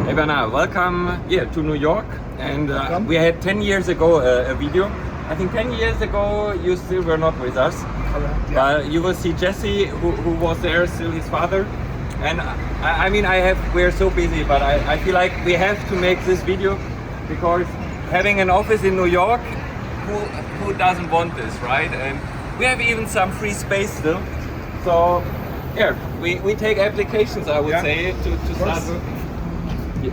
Hey Bernard, welcome here to New York. And we had 10 years ago a video. I think 10 years ago you still were not with us. Correct, yeah. But you will see Jesse, who was there, still his father. And we're so busy, but I feel like we have to make this video because having an office in New York, who doesn't want this, right? And we have even some free space still. So yeah, we take applications, I would say, to start working.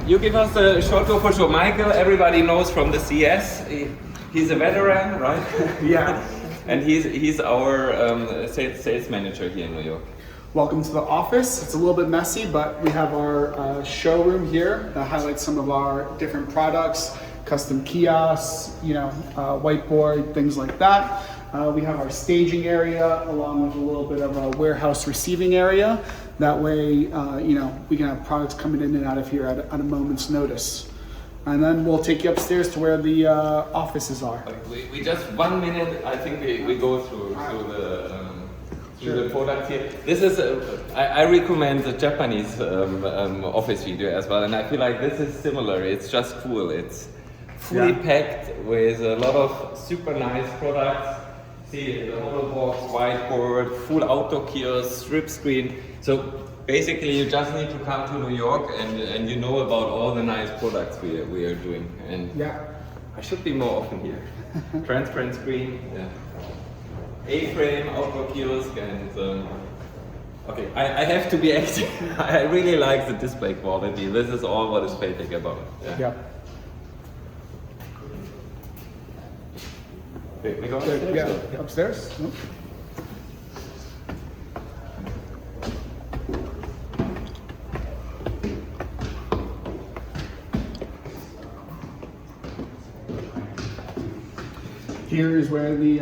You give us a short tour for sure. Michael, everybody knows from the CS. He's a veteran, right? Yeah. And he's our sales manager here in New York. Welcome to the office. It's a little bit messy, but we have our showroom here that highlights some of our different products, custom kiosks, whiteboard, things like that. We have our staging area along with a little bit of a warehouse receiving area. That way, we can have products coming in and out of here at a moment's notice. And then we'll take you upstairs to where the offices are. We just 1 minute, I think we go through the product here. This is, I recommend the Japanese office video as well, and I feel like this is similar. It's just cool. It's fully packed with a lot of super nice products. See the whole box, whiteboard, full outdoor kiosk, strip screen. So basically you just need to come to New York and you know about all the nice products we are doing. And I should be more often here. Transparent screen, A-frame, outdoor kiosk, and okay, I have to be active. I really like the display quality. This is all what is faytech about. We go upstairs? Upstairs? Nope. Here is where the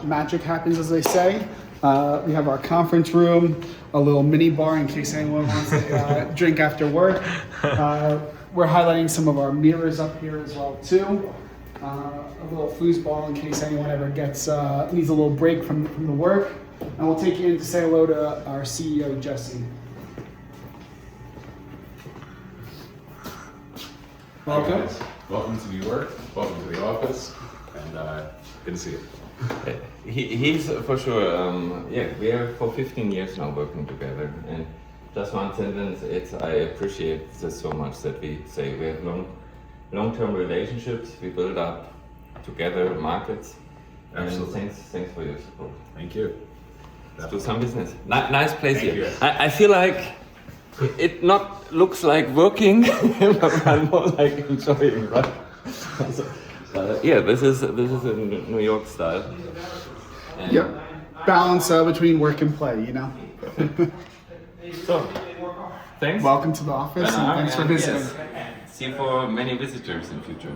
magic happens, as they say. We have our conference room, a little mini bar in case anyone wants to drink after work. We're highlighting some of our mirrors up here as well too. A little foosball in case anyone ever needs a little break from the work. And we'll take you in to say hello to our CEO, Jesse. Welcome. Welcome to New York. Welcome to the office. And good to see you. He's for sure, we are for 15 years now working together. And just one sentence, I appreciate this so much that we say we have long-term relationships, we build up together markets. Absolutely. And thanks for your support. Thank you. Let's do some business. Nice place Thank here. you. I feel like it not looks like working, but more like enjoying, right? This is a New York style. And Balance between work and play, So, thanks. Welcome to the office and thanks for visiting. See you for many visitors in future.